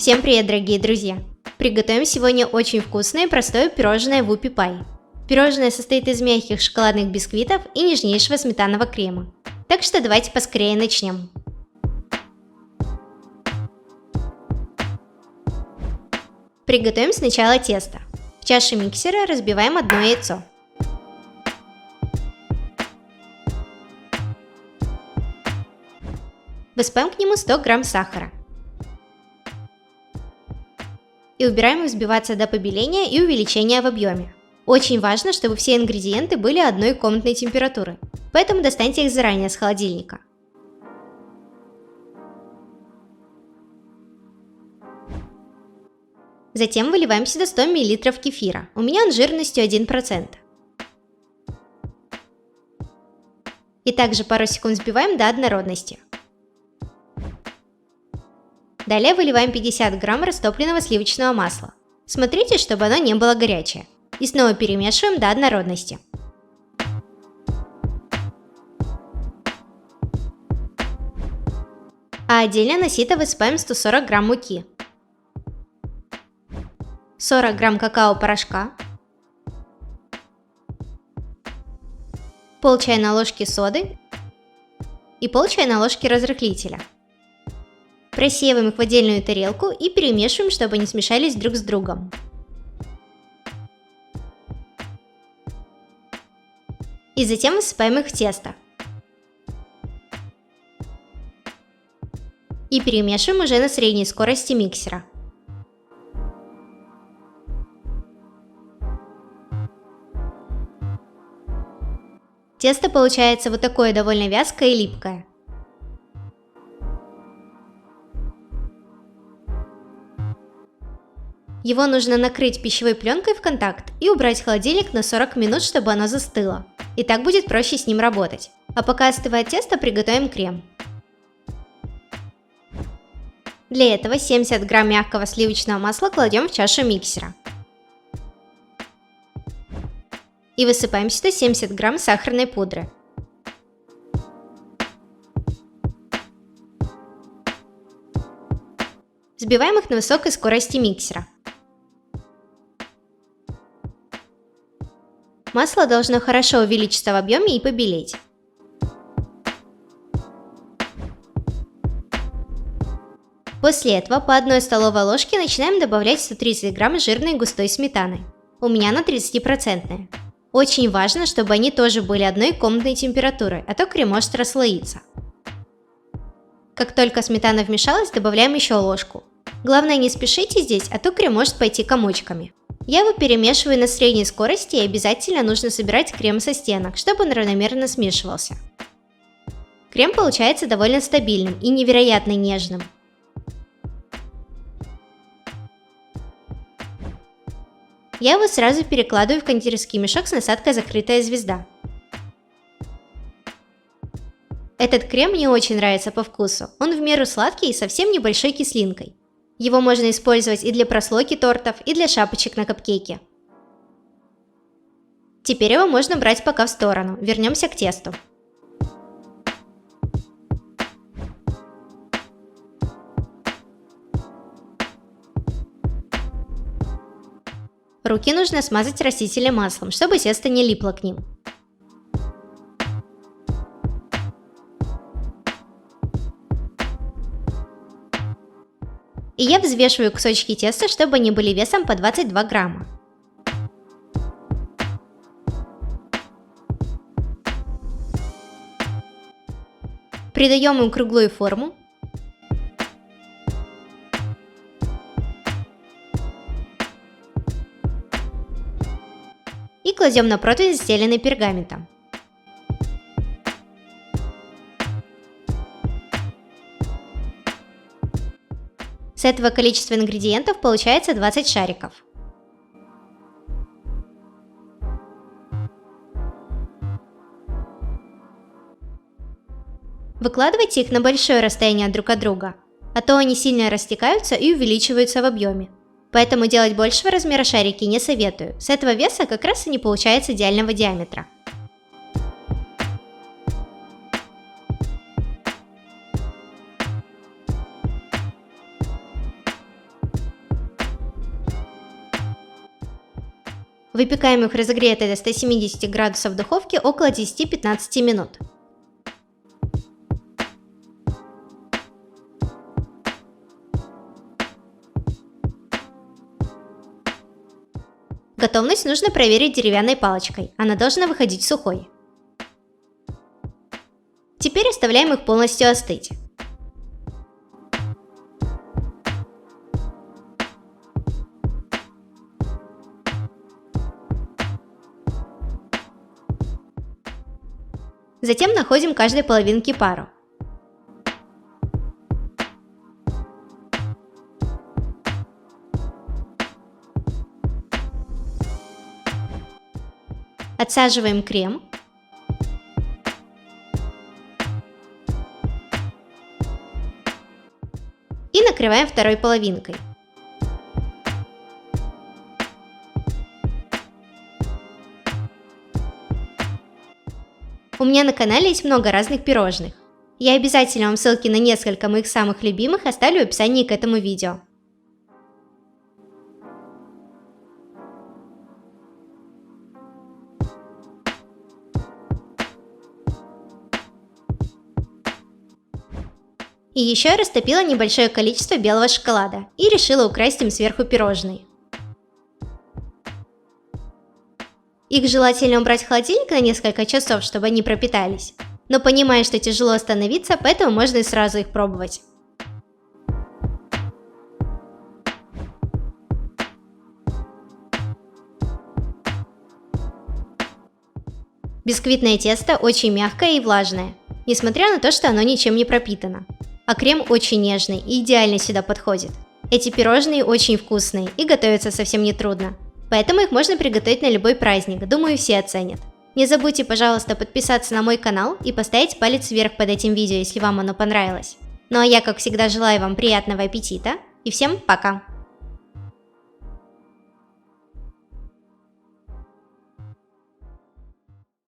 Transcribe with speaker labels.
Speaker 1: Всем привет, дорогие друзья! Приготовим сегодня очень вкусное и простое пирожное Whoopie Pie. Пирожное состоит из мягких шоколадных бисквитов и нежнейшего сметанного крема. Так что давайте поскорее начнем. Приготовим сначала тесто. В чаше миксера разбиваем одно яйцо. Высыпаем к нему 100 грамм сахара. И убираем взбиваться до побеления и увеличения в объеме. Очень важно, чтобы все ингредиенты были одной комнатной температуры, поэтому достаньте их заранее с холодильника. Затем выливаем сюда 100 мл кефира, у меня он жирностью 1%. И также пару секунд взбиваем до однородности. Далее выливаем 50 грамм растопленного сливочного масла. Смотрите, чтобы оно не было горячее. И снова перемешиваем до однородности. А отдельно на сито высыпаем 140 грамм муки, 40 грамм какао-порошка, пол чайной ложки соды и пол чайной ложки разрыхлителя. Просеиваем их в отдельную тарелку и перемешиваем, чтобы они смешались друг с другом. И затем высыпаем их в тесто. И перемешиваем уже на средней скорости миксера. Тесто получается вот такое довольно вязкое и липкое. Его нужно накрыть пищевой пленкой в контакт и убрать в холодильник на 40 минут, чтобы оно застыло. И так будет проще с ним работать. А пока остывает тесто, приготовим крем. Для этого 70 грамм мягкого сливочного масла кладем в чашу миксера. И высыпаем сюда 70 грамм сахарной пудры. Взбиваем их на высокой скорости миксера. Масло должно хорошо увеличиться в объеме и побелеть. После этого по 1 столовой ложке начинаем добавлять 130 грамм жирной густой сметаны. У меня она 30%. Очень важно, чтобы они тоже были одной комнатной температуры, а то крем может расслоиться. Как только сметана вмешалась, добавляем еще ложку. Главное, не спешите здесь, а то крем может пойти комочками. Я его перемешиваю на средней скорости, и обязательно нужно собирать крем со стенок, чтобы он равномерно смешивался. Крем получается довольно стабильным и невероятно нежным. Я его сразу перекладываю в кондитерский мешок с насадкой «Закрытая звезда». Этот крем мне очень нравится по вкусу, он в меру сладкий и совсем небольшой кислинкой. Его можно использовать и для прослойки тортов, и для шапочек на капкейке. Теперь его можно брать пока в сторону, вернемся к тесту. Руки нужно смазать растительным маслом, чтобы тесто не липло к ним. И я взвешиваю кусочки теста, чтобы они были весом по 22 грамма. Придаем им круглую форму. И кладем на противень, застеленный пергаментом. С этого количества ингредиентов получается 20 шариков. Выкладывайте их на большое расстояние друг от друга, а то они сильно растекаются и увеличиваются в объеме. Поэтому делать большего размера шарики не советую, с этого веса как раз и не получается идеального диаметра. Выпекаем их в разогретой до 170 градусов духовке около 10-15 минут. Готовность нужно проверить деревянной палочкой, она должна выходить сухой. Теперь оставляем их полностью остыть. Затем находим каждой половинке пару. Отсаживаем крем. И накрываем второй половинкой. У меня на канале есть много разных пирожных. Я обязательно вам ссылки на несколько моих самых любимых оставлю в описании к этому видео. И еще я растопила небольшое количество белого шоколада и решила украсть им сверху пирожные. Их желательно убрать в холодильник на несколько часов, чтобы они пропитались. Но понимаю, что тяжело остановиться, поэтому можно и сразу их пробовать. Бисквитное тесто очень мягкое и влажное, несмотря на то, что оно ничем не пропитано. А крем очень нежный и идеально сюда подходит. Эти пирожные очень вкусные и готовятся совсем не трудно. Поэтому их можно приготовить на любой праздник, думаю, все оценят. Не забудьте, пожалуйста, подписаться на мой канал и поставить палец вверх под этим видео, если вам оно понравилось. Ну а я, как всегда, желаю вам приятного аппетита и всем пока!